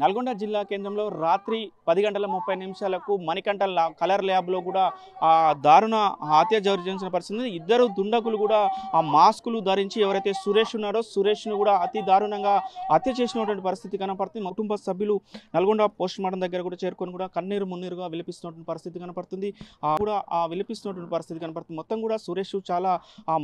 నల్గొండ జిల్లా కేంద్రంలో రాత్రి 10:30 మణికంఠ కలర్ ల్యాబ్లో కూడా దారుణ హత్య జరిగిన పరిస్థితి. ఇద్దరు దుండగులు కూడా ఆ మాస్కులు ధరించి ఎవరైతే సురేష్ ఉన్నారో సురేష్ను కూడా అతి దారుణంగా హత్య చేసినటువంటి పరిస్థితి కనపడుతుంది. కుటుంబ సభ్యులు నల్గొండ పోస్ట్ మార్టం దగ్గర కూడా చేరుకొని కూడా కన్నీరు మున్నీరుగా విలపిస్తున్నటువంటి పరిస్థితి కనపడుతుంది. కూడా ఆ విలపిస్తున్నటువంటి పరిస్థితి కనపడుతుంది. మొత్తం కూడా సురేష్ చాలా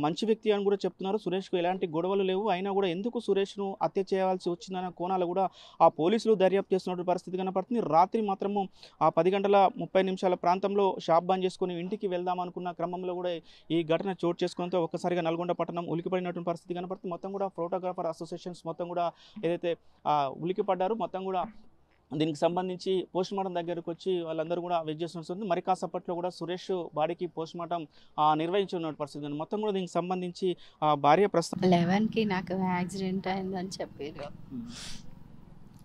మంచి వ్యక్తి అని కూడా చెప్తున్నారు. సురేష్కు ఎలాంటి గొడవలు లేవు, అయినా కూడా ఎందుకు సురేష్ను హత్య చేయాల్సి వచ్చిందన్న కోణాలు కూడా ఆ పోలీసులు దర్యాప్తు చేస్తున్న పరిస్థితి కనపడుతుంది. రాత్రి మాత్రము ఆ 10:30 ప్రాంతంలో షాప్ బంద్ చేసుకుని ఇంటికి వెళ్దాం అనుకున్న క్రమంలో కూడా ఈ ఘటన చోటు చేసుకోవడంతో ఒక్కసారిగా నల్గొండ పట్టణం ఉలికిపడినటువంటి పరిస్థితి కనపడుతుంది. మొత్తం కూడా ఫోటోగ్రాఫర్ అసోసియేషన్స్ మొత్తం కూడా ఏదైతే ఉలికిపడ్డారు మొత్తం కూడా దీనికి సంబంధించి పోస్ట్ మార్టం దగ్గరకు వచ్చి వాళ్ళందరూ కూడా వెయిట్ చేస్తుంది. మరి కాసేపట్లో కూడా సురేష్ బాడీకి పోస్ట్ మార్టం నిర్వహించిన పరిస్థితి. మొత్తం కూడా దీనికి సంబంధించి భార్య ప్రస్తుతం 11కి నాకు యాక్సిడెంట్ అయిందని చెప్పారు.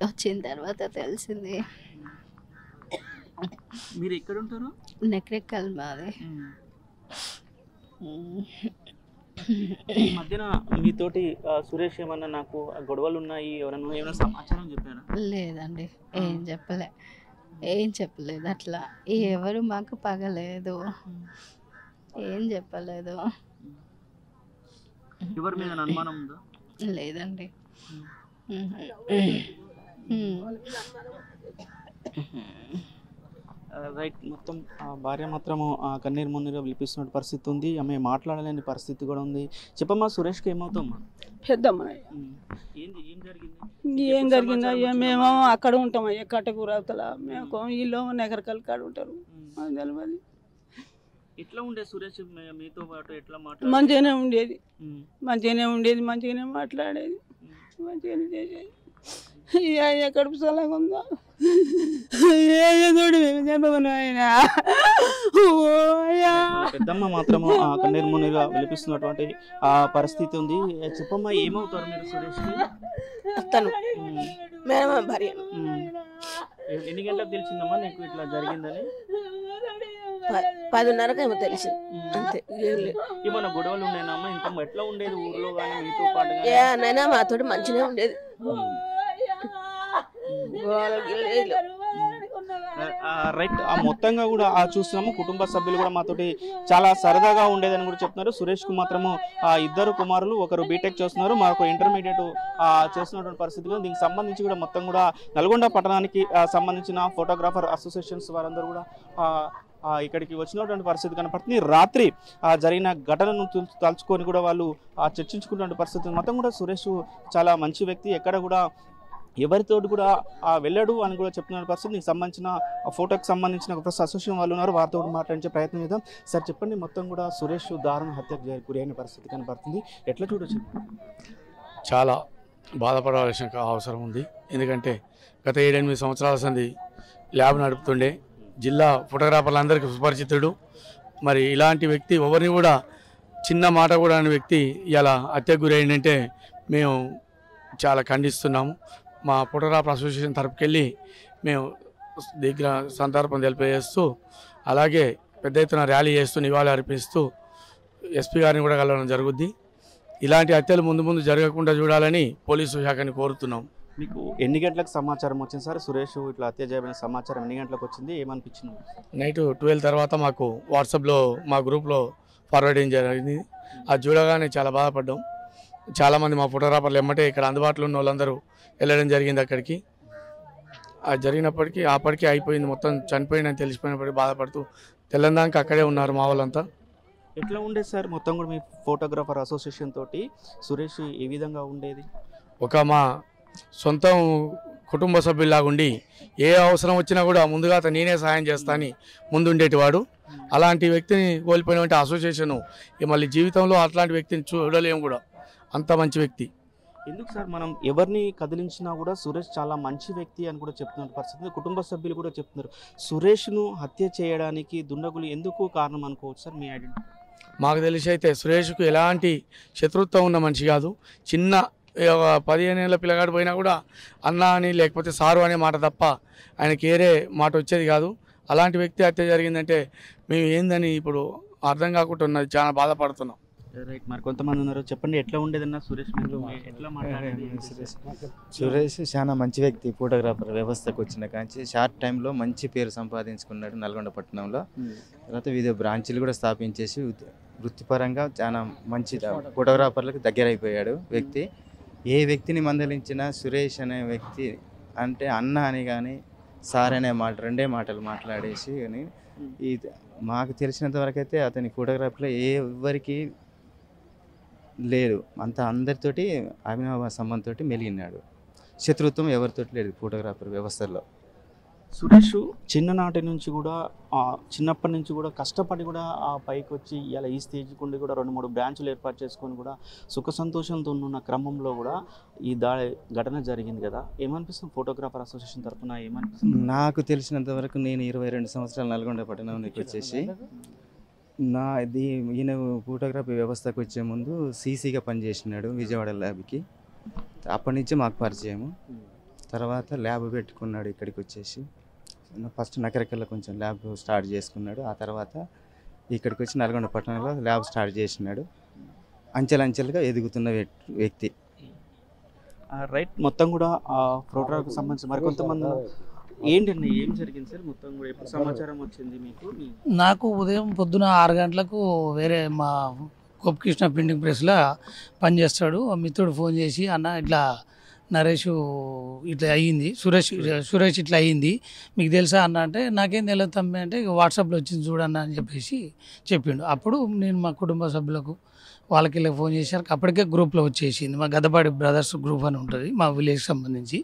వచ్చిన తర్వాత తెలిసింది. మీరు ఎక్కడ ఉంటారు? నెక్రెక్కల్ మాది. ఈ మధ్యన మీతోటి సురేష్ ఏమన్నా నాకు గొడవలు ఉన్నాయి ఏమైనా సమాచారం చెప్పారా? లేదండి, ఏం చెప్పలేదు. అట్లా ఎవరు మాకు పగలేదు, ఏం చెప్పలేదు. ఎవరి మీద అనుమానం ఉందా? లేదండి. రైట్. మొత్తం భార్య మాత్రము కన్నీరు మున్నీరుగా విలిపిస్తున్న పరిస్థితి ఉంది. ఆమె మాట్లాడలేని పరిస్థితి కూడా ఉంది. చెప్పమ్మా, సురేష్కి ఏమవుతామ్మా? పెద్దమ్మ ఏం జరిగిందో మేము అక్కడ ఉంటాం అయ్యా, కట్టకూర అవతల. మేము వీళ్ళు నెగరకల్ కాడ ఉంటారు. ఎట్లా ఉండే సురేష్ మీతో పాటు? ఎట్లా మంచిగానే ఉండేది, మంచిగానే మాట్లాడేది, మంచిగానే చేసేది. కడుపు సలాగా ఉందా పెద్దమ్మ మాత్రము కన్నీరు మున్నీరుగా విలిపిస్తున్నటువంటి పరిస్థితి ఉంది. చెప్పమ్మా, ఏమవుతారు మీరు సురేష్కి? భార్య. ఎన్ని గంటలకు తెలిసిందమ్మా నీకు ఇట్లా జరిగిందని? 10:30 ఏమో తెలిసింది, అంతే. ఏమన్నా గొడవలు ఉన్నాయమ్మా? ఇంకా ఎట్లా ఉండేది ఊర్లో కానీ మీతో పాటు? నైనా మాతో మంచిగా ఉండేది. రైట్. మొత్తంగా కూడా చూస్తున్నాము. కుటుంబ సభ్యులు కూడా మాతోటి చాలా సరదాగా ఉండేదని కూడా చెప్తున్నారు. సురేష్ కు మాత్రము ఇద్దరు కుమారులు, ఒకరు బీటెక్ చేస్తున్నారు, మరొక ఇంటర్మీడియట్ చేస్తున్నటువంటి పరిస్థితి. దీనికి సంబంధించి కూడా మొత్తం కూడా నల్గొండ పట్టణానికి సంబంధించిన ఫోటోగ్రాఫర్ అసోసియేషన్స్ వారందరూ కూడా ఇక్కడికి వచ్చినటువంటి పరిస్థితి కనపడుతుంది. రాత్రి జరిగిన ఘటనను తలుచుకొని కూడా వాళ్ళు చర్చించుకున్నటువంటి పరిస్థితి. మొత్తం కూడా సురేష్ చాలా మంచి వ్యక్తి, ఎక్కడ కూడా ఎవరితో కూడా వెళ్ళాడు అని కూడా చెప్తున్న పరిస్థితి. దీనికి సంబంధించిన ఫోటోకి సంబంధించిన అసోసియేషన్ వాళ్ళు ఉన్నారు, వారితో మాట్లాడించే ప్రయత్నం చేద్దాం. సార్ చెప్పండి, మొత్తం కూడా సురేష్ దారుణ హత్యకు గురైన పరిస్థితి కనపడుతుంది, ఎట్లా చూడొచ్చు? చాలా బాధపడవలసిన అవసరం ఉంది. ఎందుకంటే గత 7-8 సంవత్సరాల సంది ల్యాబ్ నడుపుతుండే జిల్లా ఫోటోగ్రాఫర్లందరికీ సుపరిచితుడు. మరి ఇలాంటి వ్యక్తి ఎవరిని కూడా చిన్న మాట కూడా అనే వ్యక్తి ఇలా హత్యకు గురైందంటే మేము చాలా ఖండిస్తున్నాము. మా ఫోటోగ్రాఫర్ అసోసియేషన్ తరపుకెళ్ళి మేము దగ్గర సందర్భం తెలియజేస్తూ, అలాగే పెద్ద ఎత్తున ర్యాలీ చేస్తూ నివాళి అర్పిస్తూ ఎస్పీ గారిని కూడా కలవడం జరుగుద్ది. ఇలాంటి హత్యలు ముందు జరగకుండా చూడాలని పోలీసు శాఖని కోరుతున్నాం. మీకు ఎన్ని గంటలకు సమాచారం వచ్చింది సార్? సురేష్ ఇట్లా హత్య చేయబడిన సమాచారం ఎన్ని గంటలకు వచ్చింది, ఏమనిపించింది? నైట్ 12 తర్వాత మాకు వాట్సాప్లో మా గ్రూప్లో ఫార్వర్డింగ్ జరిగింది. అది చూడగానే చాలా బాధపడ్డాం. చాలామంది మా ఫోటోగ్రాఫర్లు ఎమ్మటే ఇక్కడ అందుబాటులో ఉన్న వాళ్ళందరూ వెళ్ళడం జరిగింది అక్కడికి. అది జరిగినప్పటికీ అప్పటికీ అయిపోయింది, మొత్తం చనిపోయిందని తెలిసిపోయినప్పటికీ బాధపడుతూ తెల్లందాక అక్కడే ఉన్నారు మా వాళ్ళంతా. ఎట్లా ఉండేది సార్ మొత్తం కూడా మీ ఫోటోగ్రాఫర్ అసోసియేషన్ తోటి సురేష్ ఏ విధంగా ఉండేది? ఒక మా సొంతం కుటుంబ సభ్యుల్లాగా ఉండి ఏ అవసరం వచ్చినా కూడా ముందుగా నేనే సహాయం చేస్తా అని ముందుండేటివాడు. అలాంటి వ్యక్తిని కోల్పోయినటువంటి అసోసియేషన్ మళ్ళీ జీవితంలో అట్లాంటి వ్యక్తిని చూడలేము కూడా, అంత మంచి వ్యక్తి. ఎందుకు సార్ మనం ఎవరిని కదిలించినా కూడా సురేష్ చాలా మంచి వ్యక్తి అని కూడా చెప్తున్న పరిస్థితి. కుటుంబ సభ్యులు కూడా చెప్తున్నారు. సురేష్ను హత్య చేయడానికి దుండగులు ఎందుకు కారణం అనుకోవచ్చు సార్ మీ ఐడెంటిటీ? మాకు తెలిసి అయితే సురేష్కు ఎలాంటి శత్రుత్వం ఉన్న మనిషి కాదు. చిన్న 15 ఏళ్ళ పిల్లగాడు పోయినా కూడా అన్న అని లేకపోతే సారు అనే మాట తప్ప ఆయనకి ఏరే మాట వచ్చేది కాదు. అలాంటి వ్యక్తి హత్య జరిగిందంటే మేము ఏందని ఇప్పుడు అర్థం కాకుండా ఉన్నది, చాలా బాధపడుతున్నాం. రైట్, మరి కొంతమంది ఉన్నారు, చెప్పండి ఎట్లా ఉండేదన్న సురేష్ మీరు ఎట్లా మాట్లాడేది? సురేష్ చాలా మంచి వ్యక్తి. ఫోటోగ్రాఫర్ వ్యవస్థకు వచ్చిన కాంచి షార్ట్ టైంలో మంచి పేరు సంపాదించుకున్నాడు నల్గొండ పట్టణంలో. తర్వాత వివిధ బ్రాంచీలు కూడా స్థాపించేసి వృత్తిపరంగా చాలా మంచి ఫోటోగ్రాఫర్లకు దగ్గర అయిపోయాడు వ్యక్తి. ఏ వ్యక్తిని మందలించినా సురేష్ అనే వ్యక్తి అంటే అన్న అని కానీ సార్ అనే మాట రెండే మాటలు మాట్లాడేసి అని ఈ మాకు తెలిసినంత వరకు అయితే అతని ఫోటోగ్రఫీలో ఎవరికి లేదు, అంత అందరితోటి అభినవ సంబంధంతో మెలిగినాడు. శత్రుత్వం ఎవరితోటి లేదు ఫోటోగ్రాఫర్ వ్యవస్థలో. సురేష్ చిన్ననాటి నుంచి కూడా చిన్నప్పటి నుంచి కూడా కష్టపడి కూడా ఆ పైకి వచ్చి ఇలా ఈ స్టేజ్కి ఉండి కూడా 2-3 బ్రాంచులు ఏర్పాటు చేసుకొని కూడా సుఖ సంతోషంతో ఉన్న క్రమంలో కూడా ఈ ఘటన జరిగింది కదా, ఏమనిపిస్తుంది? ఫోటోగ్రాఫర్ అసోసియేషన్ తరఫున ఏమనిపిస్తుంది? నాకు తెలిసినంత వరకు నేను 22 సంవత్సరాలు నల్గొండ పట్టణానికి వచ్చేసి ఈయన ఫోటోగ్రఫీ వ్యవస్థకు వచ్చే ముందు సీసీగా పనిచేసినాడు విజయవాడ ల్యాబ్కి. అప్పటి నుంచి మాకు పరిచయము. తర్వాత ల్యాబ్ పెట్టుకున్నాడు ఇక్కడికి వచ్చేసి. ఫస్ట్ నకరికల్లో కొంచెం ల్యాబ్ స్టార్ట్ చేసుకున్నాడు. ఆ తర్వాత ఇక్కడికి వచ్చి నల్గొండ పట్టణంలో ల్యాబ్ స్టార్ట్ చేసినాడు. అంచెలంచెలుగా ఎదుగుతున్న వ్యక్తి. రైట్, మొత్తం కూడా ఫోటోగ్రఫీకి సంబంధించి మరి కొంతమంది ఏంటండి, ఏం జరిగింది సార్? మొత్తం కూడా ఎప్పుడు సమాచారం వచ్చింది మీకు? నాకు ఉదయం పొద్దున 6 గంటలకు వేరే మా గోపకృష్ణ ప్రింటింగ్ ప్రెస్లో పనిచేస్తాడు మిత్రుడు ఫోన్ చేసి, అన్న ఇట్లా నరేష్ ఇట్లా అయ్యింది, సురేష్ ఇట్లా అయ్యింది, మీకు తెలుసా అన్న అంటే, నాకేం తెలియదు తమ్మి అంటే, వాట్సాప్లో వచ్చింది చూడన్న అని చెప్పేసి చెప్పిండు. అప్పుడు నేను మా కుటుంబ సభ్యులకు వాళ్ళకి ఇలా ఫోన్ చేశారు. అప్పటికే గ్రూప్లో వచ్చేసింది. మా గదపాడి బ్రదర్స్ గ్రూప్ అని ఉంటుంది మా విలేజ్కి సంబంధించి.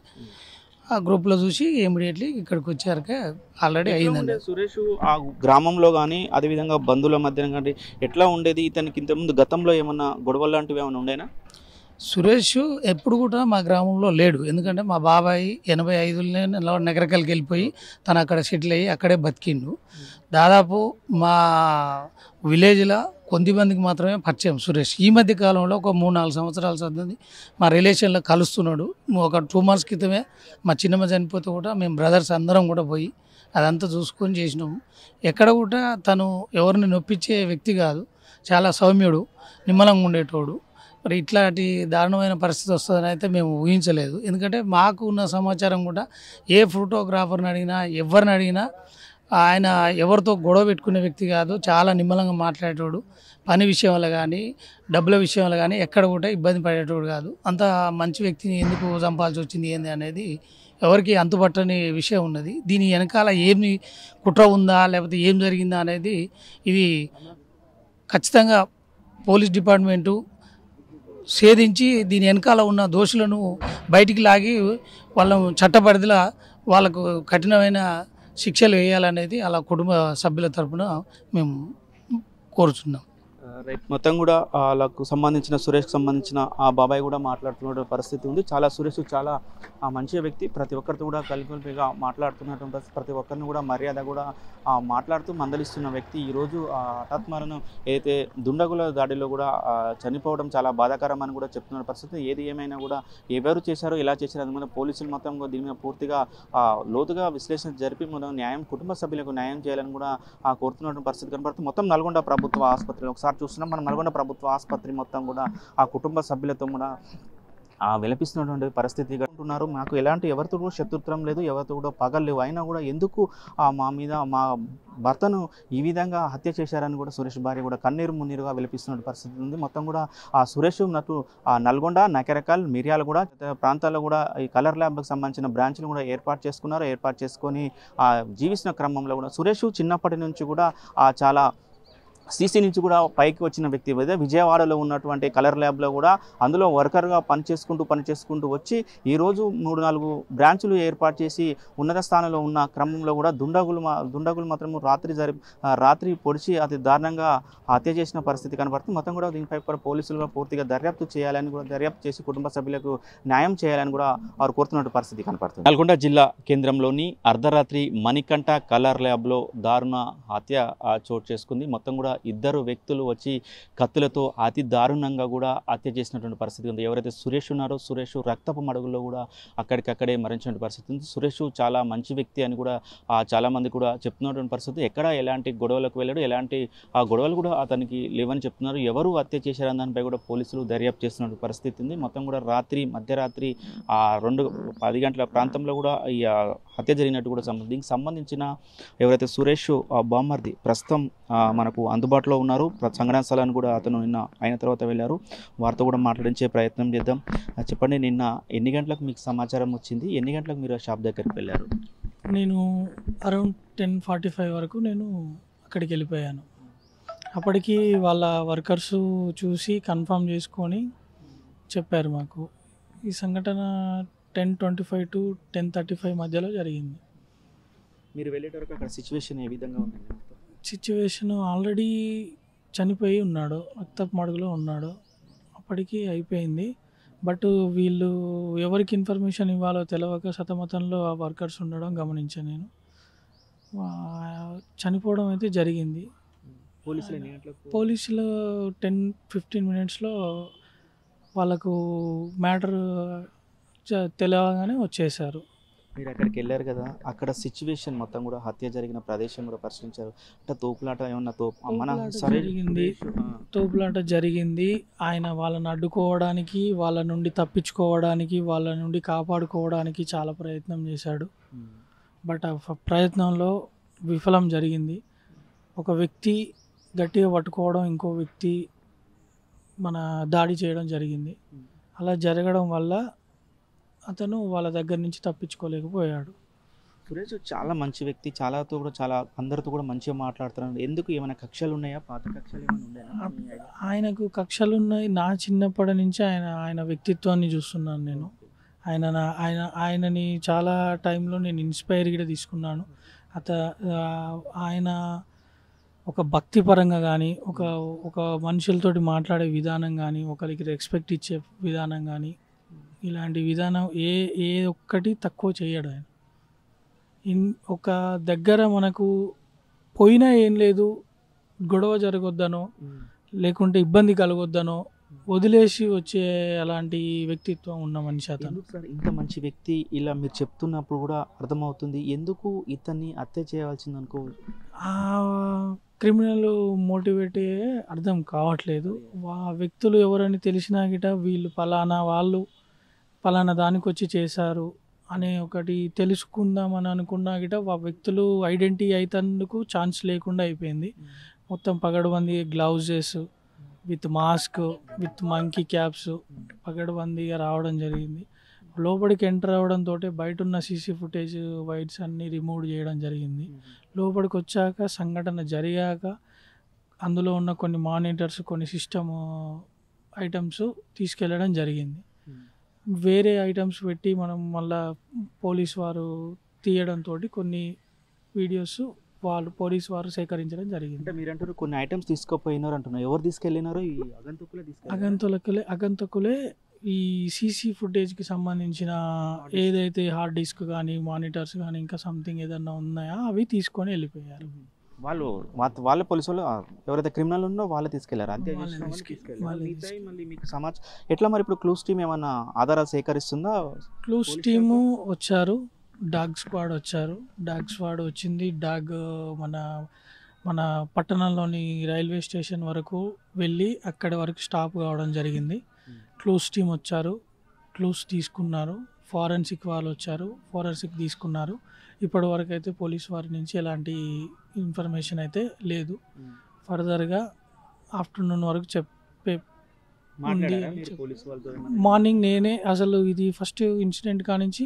ఆ గ్రూప్లో చూసి ఇమీడియట్లీ ఇక్కడికి వచ్చారకే ఆల్రెడీ అయ్యిందండి. సురేష్ ఆ గ్రామంలో కానీ అదేవిధంగా బంధువుల మధ్యన కానీ ఎట్లా ఉండేది? ఇతనికి ఇంతకుముందు గతంలో ఏమన్నా గొడవలు లాంటివి ఏమైనా ఉండేనా? సురేష్ ఎప్పుడు కూడా మా గ్రామంలో లేడు. ఎందుకంటే మా బాబాయ్ 85లోనే నగరకల్కి వెళ్ళిపోయి తను అక్కడ సెటిల్ అయ్యి అక్కడే బతికిండు. దాదాపు మా విలేజ్లో కొద్దిమందికి మాత్రమే పరిచయం సురేష్. ఈ మధ్య కాలంలో ఒక 3-4 సంవత్సరాల సంది మా రిలేషన్లో కలుస్తున్నాడు. ఒక 2 months క్రితమే మా చిన్నమ్మ చనిపోతే కూడా మేము బ్రదర్స్ అందరం కూడా పోయి అదంతా చూసుకొని చేసినాము. ఎక్కడ కూడా తను ఎవరిని నొప్పించే వ్యక్తి కాదు. చాలా సౌమ్యుడు, నిమ్మలంగా ఉండేటోడు. మరి ఇట్లాంటి దారుణమైన పరిస్థితి వస్తుందని అయితే మేము ఊహించలేదు. ఎందుకంటే మాకు ఉన్న సమాచారం కూడా ఏ ఫోటోగ్రాఫర్ని అడిగినా ఎవరిని అడిగినా ఆయన ఎవరితో గొడవ పెట్టుకునే వ్యక్తి కాదు. చాలా నిమ్మలంగా మాట్లాడేటోడు. పని విషయంలో కానీ డబ్బుల విషయంలో కానీ ఎక్కడ కూడా ఇబ్బంది పడేటోడు కాదు. అంత మంచి వ్యక్తిని ఎందుకు చంపాల్సి వచ్చింది ఏంది అనేది ఎవరికి అంతుపట్టని విషయం ఉన్నది. దీని వెనకాల ఏమి కుట్ర ఉందా లేకపోతే ఏం జరిగిందా అనేది ఇది ఖచ్చితంగా పోలీస్ డిపార్ట్మెంటు ఛేదించి దీని వెనకాల ఉన్న దోషులను బయటికి లాగి వాళ్ళను చట్టపరిధిలో వాళ్ళకు కఠినమైన శిక్షలు వేయాలనేది అలా కుటుంబ సభ్యుల తరఫున మేము కోరుచున్నాం. రైట్, మొత్తం కూడా వాళ్ళకు సంబంధించిన సురేష్కి సంబంధించిన ఆ బాబాయ్ కూడా మాట్లాడుతున్న పరిస్థితి ఉంది. సురేష్ చాలా మంచి వ్యక్తి, ప్రతి ఒక్కరితో కూడా కలిపిగా మాట్లాడుతున్నటువంటి ప్రతి ఒక్కరిని కూడా మర్యాద కూడా మాట్లాడుతూ మందలిస్తున్న వ్యక్తి. ఈరోజు హఠాత్ మరణం ఏదైతే దుండగుల దాడిలో కూడా చనిపోవడం చాలా బాధాకరం అని కూడా చెప్తున్న పరిస్థితి. ఏది ఏమైనా కూడా ఎవరు చేశారో ఎలా చేశారో అది మీద పోలీసులు మొత్తం దీని మీద పూర్తిగా లోతుగా విశ్లేషణ జరిపి న్యాయం కుటుంబ సభ్యులకు న్యాయం చేయాలని కూడా కోరుతున్నటువంటి పరిస్థితి కనబడుతుంది. మొత్తం నల్గొండ ప్రభుత్వ ఆసుపత్రిలో ఒకసారి చూస్తున్నాం మనం. నల్గొండ ప్రభుత్వ ఆసుపత్రి మొత్తం కూడా ఆ కుటుంబ సభ్యులతో కూడా విలపిస్తున్నటువంటి పరిస్థితి అంటున్నారు. మాకు ఎలాంటి ఎవరితో కూడా శత్రుత్వం లేదు, ఎవరితో కూడా పగలు లేవు, అయినా కూడా ఎందుకు మా మీద మా భర్తను ఈ విధంగా హత్య చేశారని కూడా సురేష్ భార్య కూడా కన్నీరు మున్నీరుగా విలపిస్తున్న పరిస్థితి ఉంది. మొత్తం కూడా సురేష్ నల్గొండ, నకరకల్, మిర్యాలగూడ ప్రాంతాల్లో కూడా ఈ కలర్ ల్యాబ్కి సంబంధించిన బ్రాంచ్లు కూడా ఏర్పాటు చేసుకున్నారు. ఏర్పాటు చేసుకొని జీవిస్తున్న క్రమంలో కూడా సురేష్ చిన్నప్పటి నుంచి కూడా చాలా సీసీ నుంచి కూడా పైకి వచ్చిన వ్యక్తి. విజయవాడలో ఉన్నటువంటి కలర్ ల్యాబ్లో కూడా అందులో వర్కర్గా పనిచేసుకుంటూ వచ్చి ఈరోజు 3-4 బ్రాంచులు ఏర్పాటు చేసి ఉన్నత స్థానంలో ఉన్న క్రమంలో కూడా దుండగులు మాత్రం రాత్రి పొడిచి అతి దారుణంగా హత్య చేసిన పరిస్థితి కనబడుతుంది. మొత్తం కూడా దీనిపై పోలీసులు కూడా పూర్తిగా దర్యాప్తు చేసి కుటుంబ సభ్యులకు న్యాయం చేయాలని కూడా వారు కోరుతున్నట్టు పరిస్థితి కనబడుతుంది. నల్గొండ జిల్లా కేంద్రంలోని అర్ధరాత్రి మణికంఠ కలర్ ల్యాబ్లో దారుణ హత్య చోటు చేసుకుంది. మొత్తం కూడా ఇద్దరు వ్యక్తులు వచ్చి కత్తులతో అతి దారుణంగా కూడా హత్య చేసినటువంటి పరిస్థితి ఉంది. ఎవరైతే సురేష్ ఉన్నారో సురేష్ రక్తపు మడుగుల్లో కూడా అక్కడికక్కడే మరణించిన పరిస్థితి ఉంది. సురేష్ చాలా మంచి వ్యక్తి అని కూడా చాలామంది కూడా చెప్తున్నటువంటి పరిస్థితి. ఎక్కడ ఎలాంటి గొడవలకు వెళ్ళాడు, ఎలాంటి ఆ గొడవలు కూడా అతనికి లేవని చెప్తున్నారు. ఎవరు హత్య చేశారని దానిపై కూడా పోలీసులు దర్యాప్తు చేస్తున్న పరిస్థితి ఉంది. మొత్తం కూడా మధ్యరాత్రి 2:10 గంటల ప్రాంతంలో కూడా ఈ హత్య జరిగినట్టు కూడా దీనికి సంబంధించిన ఎవరైతే సురేష్ బామ్మర్ది ప్రస్తుతం మనకు అందుబాటులో ఉన్నారు. సంఘటనా స్థలాన్ని కూడా అతను నిన్న అయిన తర్వాత వెళ్ళారు. వారితో కూడా మాట్లాడించే ప్రయత్నం చేద్దాం. చెప్పండి, నిన్న ఎన్ని గంటలకు మీకు సమాచారం వచ్చింది? ఎన్ని గంటలకు మీరు షాప్ దగ్గరికి వెళ్ళారు? నేను అరౌండ్ 10:45 వరకు నేను అక్కడికి వెళ్ళిపోయాను. అప్పటికి వాళ్ళ వర్కర్స్ చూసి కన్ఫర్మ్ చేసుకొని చెప్పారు మాకు. ఈ సంఘటన 10:25 to 10:35 మధ్యలో జరిగింది. మీరు వెళ్ళేటప్పుడు అక్కడ సిచ్యువేషన్ ఏ విధంగా ఉందండి? సిచ్యువేషన్ ఆల్రెడీ చనిపోయి ఉన్నాడు, రక్తపు మడుగులో ఉన్నాడు. అప్పటికి అయిపోయింది. బట్ వీళ్ళు ఎవరికి ఇన్ఫర్మేషన్ ఇవ్వాలో తెలియక సతమతంలో ఆ వర్కర్స్ ఉండడం గమనించాను నేను. చనిపోవడం అయితే జరిగింది. పోలీసులు 10-15 మినిట్స్లో వాళ్ళకు మ్యాటర్ తెలియగానే వచ్చేసారు. మీరు అక్కడికి వెళ్ళారు కదా, అక్కడ సిచ్యువేషన్ మొత్తం కూడా హత్య జరిగిన ప్రదేశం కూడా పరిశీలించారు. అంటే తోపులాట ఏమన్నా తోపులాట జరిగింది. ఆయన వాళ్ళని అడ్డుకోవడానికి, వాళ్ళ నుండి తప్పించుకోవడానికి, వాళ్ళ నుండి కాపాడుకోవడానికి చాలా ప్రయత్నం చేశాడు. బట్ ఆ ప్రయత్నంలో విఫలం జరిగింది. ఒక వ్యక్తి గట్టిగా పట్టుకోవడం, ఇంకో వ్యక్తి మన దాడి చేయడం జరిగింది. అలా జరగడం వల్ల అతను వాళ్ళ దగ్గర నుంచి తప్పించుకోలేకపోయాడు. సురేష్ చాలా మంచి వ్యక్తి, చాలా అందరితో కూడా మంచిగా మాట్లాడుతున్నాడు. ఎందుకు ఏమైనా కక్షలు ఉన్నాయా? పాత కక్షలు ఏమైనా ఉన్నాయా? ఆయనకు కక్షలు ఉన్నాయి. నా చిన్నప్పటి నుంచి ఆయన వ్యక్తిత్వాన్ని చూస్తున్నాను నేను. ఆయనని చాలా టైంలో నేను ఇన్స్పైర్గా తీసుకున్నాను. ఆయన ఒక భక్తి పరంగా కానీ, ఒక మనుషులతోటి మాట్లాడే విధానం కానీ, ఒకరికి రెస్పెక్ట్ ఇచ్చే విధానం కానీ, ఇలాంటి విధానం ఏ ఒక్కటి తక్కువ చేయడు ఆయన. ఒక దగ్గర మనకు పోయినా ఏం లేదు, గొడవ జరగొద్దనో లేకుంటే ఇబ్బంది కలగొద్దనో వదిలేసి వచ్చే అలాంటి వ్యక్తిత్వం ఉన్న మనిషి అతను. సార్, ఇంత మంచి వ్యక్తి ఇలా మీరు చెప్తున్నప్పుడు కూడా అర్థమవుతుంది ఎందుకు ఇతన్ని హత్య చేయాల్సింది అనుకో. క్రిమినల్ మోటివేటే అర్థం కావట్లేదు. వ్యక్తులు ఎవరని తెలిసినా గిట వీళ్ళు పలానా దానికి వచ్చి చేశారు అనే ఒకటి తెలుసుకుందామని అనుకున్నా గిట ఆ వ్యక్తులు ఐడెంటిటీ అయితందుకు ఛాన్స్ లేకుండా అయిపోయింది. మొత్తం పగడబందీ gloves with mask with monkey caps పగడబందీగా రావడం జరిగింది. లోపలికి ఎంటర్ అవ్వడంతో బయట ఉన్న సీసీ ఫుటేజ్ వైడ్స్ అన్నీ రిమూవ్ చేయడం జరిగింది. లోపలికి వచ్చాక సంఘటన జరిగాక అందులో ఉన్న కొన్ని మానిటర్స్, కొన్ని సిస్టమ్ ఐటమ్స్ తీసుకెళ్ళడం జరిగింది. వేరే ఐటమ్స్ పెట్టి మనం మళ్ళా పోలీస్ వారు తీయడంతో కొన్ని వీడియోస్ పోలీస్ వారు సేకరించడం జరిగింది. అంటే మీరు అంటారు కొన్ని ఐటమ్స్ తీసుకుపోయినారు అంటున్నారు. ఎవరు తీసుకెళ్ళినారో? ఈ అగంతకులే ఈ సీసీ ఫుటేజ్కి సంబంధించిన ఏదైతే హార్డ్ డిస్క్ కానీ, మానిటర్స్ కానీ, ఇంకా సంథింగ్ ఏదన్నా ఉన్నాయా అవి తీసుకొని వెళ్ళిపోయారు. వాళ్ళ పోలీసు వాళ్ళు ఎవరైతే క్రిమినల్ ఉన్నో వాళ్ళు తీసుకెళ్లారు. అంతే. మళ్ళీ మీకు సమాచారం ఎట్లా మరి? ఇప్పుడు క్లూస్ టీమ్ ఏమన్నా ఆధారాలు సేకరిస్తుందా? క్లూస్ టీము వచ్చారు, డాగ్ స్క్వాడ్ వచ్చారు. డాగ్ స్క్వాడ్ వచ్చింది. మన పట్టణంలోని రైల్వే స్టేషన్ వరకు వెళ్ళి అక్కడి వరకు స్టాప్ కావడం జరిగింది. క్లూస్ టీమ్ వచ్చారు, క్లూస్ తీసుకున్నారు. ఫారెన్సిక్ వాళ్ళు వచ్చారు, ఫారెన్సిక్ తీసుకున్నారు. ఇప్పటి వరకు అయితే పోలీస్ వారి నుంచి ఎలాంటి ఇన్ఫర్మేషన్ అయితే లేదు. ఫర్దర్గా ఆఫ్టర్నూన్ వరకు చెప్పే మార్నింగ్ నేనే అసలు ఇది ఫస్ట్ ఇన్సిడెంట్ కానించి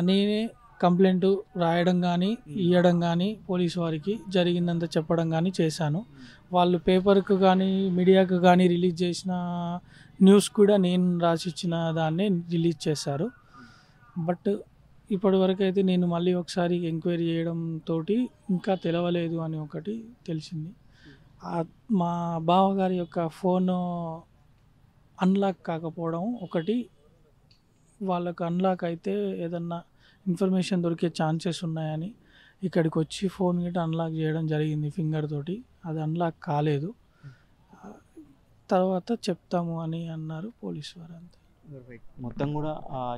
నేనే కంప్లైంట్ రాయడం కానీ, ఇవ్వడం కానీ, పోలీసు వారికి జరిగిందంతా చెప్పడం కానీ చేశాను. వాళ్ళు పేపర్కు కానీ, మీడియాకు కానీ రిలీజ్ చేసిన న్యూస్ కూడా నేను రాసిచ్చిన దాన్నే రిలీజ్ చేశారు. బట్ ఇప్పటివరకు అయితే నేను మళ్ళీ ఒకసారి ఎంక్వైరీ చేయడంతో ఇంకా తెలవలేదు అని ఒకటి తెలిసింది. మా బావగారి యొక్క ఫోన్ అన్లాక్ కాకపోవడం ఒకటి. వాళ్ళకు అన్లాక్ అయితే ఏదన్నా ఇన్ఫర్మేషన్ దొరికే ఛాన్సెస్ ఉన్నాయని ఇక్కడికి వచ్చి ఫోన్ గిట్ట అన్లాక్ చేయడం జరిగింది ఫింగర్ తోటి. అది అన్లాక్ కాలేదు. తర్వాత చెప్తాము అని అన్నారు పోలీసు వారు. అంతే. మొత్తం కూడా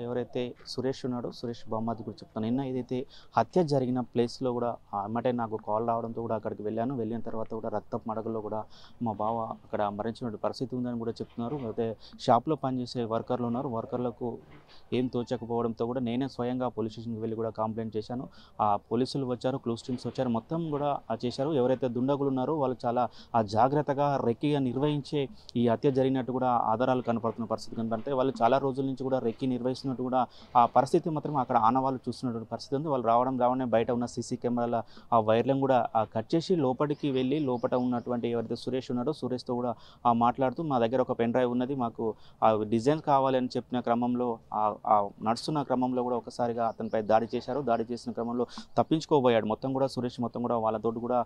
ఎవరైతే సురేష్ ఉన్నాడో సురేష్ బామ్మది కూడా చెప్తాను. నిన్న ఏదైతే హత్య జరిగిన ప్లేస్లో కూడా అమ్మటే నాకు కాల్ రావడంతో కూడా అక్కడికి వెళ్ళిన తర్వాత కూడా రక్తపు మడకల్లో కూడా మా బావ అక్కడ మరణించిన పరిస్థితి ఉందని కూడా చెప్తున్నారు. అయితే షాప్లో పనిచేసే వర్కర్లు ఉన్నారు, వర్కర్లకు ఏం తోచకపోవడంతో కూడా నేనే స్వయంగా పోలీస్ స్టేషన్కి వెళ్ళి కూడా కంప్లైంట్ చేశాను. ఆ పోలీసులు వచ్చారు, క్లూస్ టీమ్స్ వచ్చారు, మొత్తం కూడా చేశారు. ఎవరైతే దుండగులు ఉన్నారో వాళ్ళు చాలా జాగ్రత్తగా రెక్కిగా నిర్వహించే ఈ హత్య జరిగినట్టు కూడా ఆధారాలు కనపడుతున్న పరిస్థితి కనపడితే వాళ్ళు చాలా రోజుల నుంచి కూడా రెక్కి నిర్వహిస్తున్నట్టు కూడా ఆ పరిస్థితి మాత్రం అక్కడ ఆనవాళ్ళు చూస్తున్నటువంటి పరిస్థితి ఉంది. వాళ్ళు రావడమే బయట ఉన్న సీసీ కెమెరాల ఆ వైర్లను కూడా కట్ చేసి లోపలికి వెళ్ళి లోపల ఉన్నటువంటి ఎవరైతే సురేష్ ఉన్నాడో సురేష్తో కూడా మాట్లాడుతూ మా దగ్గర ఒక పెన్ డ్రైవ్ ఉన్నది, మాకు ఆ డిజైన్ కావాలి అని చెప్పిన క్రమంలో నడుస్తున్న క్రమంలో కూడా ఒకసారిగా అతనిపై దాడి చేశారు. దాడి చేసిన క్రమంలో తప్పించుకోబోయాడు. మొత్తం కూడా సురేష్ మొత్తం కూడా వాళ్ళతో కూడా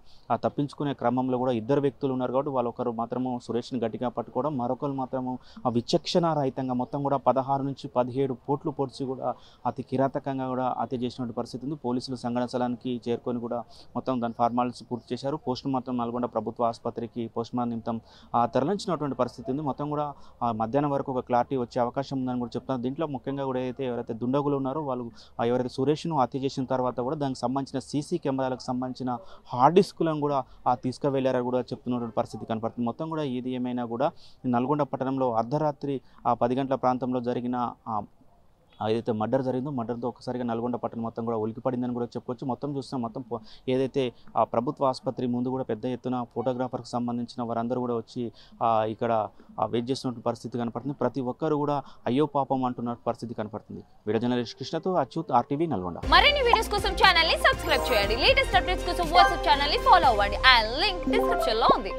తప్పించుకునే క్రమంలో కూడా ఇద్దరు వ్యక్తులు ఉన్నారు కాబట్టి వాళ్ళొకరు మాత్రము సురేష్ని గట్టిగా పట్టుకోవడం, మరొకరు మాత్రము విచక్షణ రహితంగా మొత్తం కూడా 16 నుంచి 17 పోట్లు పొడిచి కూడా అతి కిరాతకంగా కూడా హత్య చేసినటువంటి పరిస్థితి ఉంది. పోలీసులు సంఘటన స్థలానికి చేరుకొని కూడా మొత్తం దాని ఫార్మాలిటీస్ పూర్తి చేశారు. పోస్ట్ మార్టం నల్గొండ ప్రభుత్వ ఆసుపత్రికి పోస్ట్ మార్టం నిమిత్తం తరలించినటువంటి పరిస్థితి ఉంది. మొత్తం కూడా మధ్యాహ్నం వరకు ఒక క్లారిటీ వచ్చే అవకాశం ఉందని కూడా చెప్తాను. దీంట్లో ముఖ్యంగా కూడా ఎవరైతే దుండగులు ఉన్నారో వాళ్ళు ఎవరైతే సురేష్ను హత్య చేసిన తర్వాత కూడా దానికి సంబంధించిన సీసీ కెమెరాలకు సంబంధించిన హార్డ్ డిస్కులను కూడా తీసుకువెళ్లారని కూడా చెప్తున్నటువంటి పరిస్థితి కనపడుతుంది. మొత్తం కూడా ఏది ఏమైనా కూడా నల్గొండ పట్టణంలో అర్ధరాత్రి 10 గంటల ప్రాంతంలో జరిగిన ఏదైతే మర్డర్ జరిగిందో మర్డర్తో ఒకసారిగా నల్గొండ పట్టణం మొత్తం కూడా ఉలికిపడిందని కూడా చెప్పుకోవచ్చు. మొత్తం చూస్తున్నాం, మొత్తం ఏదైతే ప్రభుత్వ ఆసుపత్రి ముందు కూడా పెద్ద ఎత్తున ఫోటోగ్రాఫర్కి సంబంధించిన వారందరూ కూడా వచ్చి ఇక్కడ వెయిట్ చేస్తున్న పరిస్థితి కనపడుతుంది. ప్రతి ఒక్కరు కూడా అయ్యో పాపం అంటున్న పరిస్థితి కనపడుతుంది. వీడియో జర్నలిస్ట్ కృష్ణతో అచ్యుత్, RTV నల్గొండ. మరిన్ని వీడియోస్ కోసం ఛానల్ ని సబ్స్క్రైబ్ చేయండి. లేటెస్ట్ అప్డేట్స్ కోసం వాట్సాప్ ఛానల్ ని ఫాలో అవ్వండి. ఆ లింక్ డిస్క్రిప్షన్ లో ఉంది.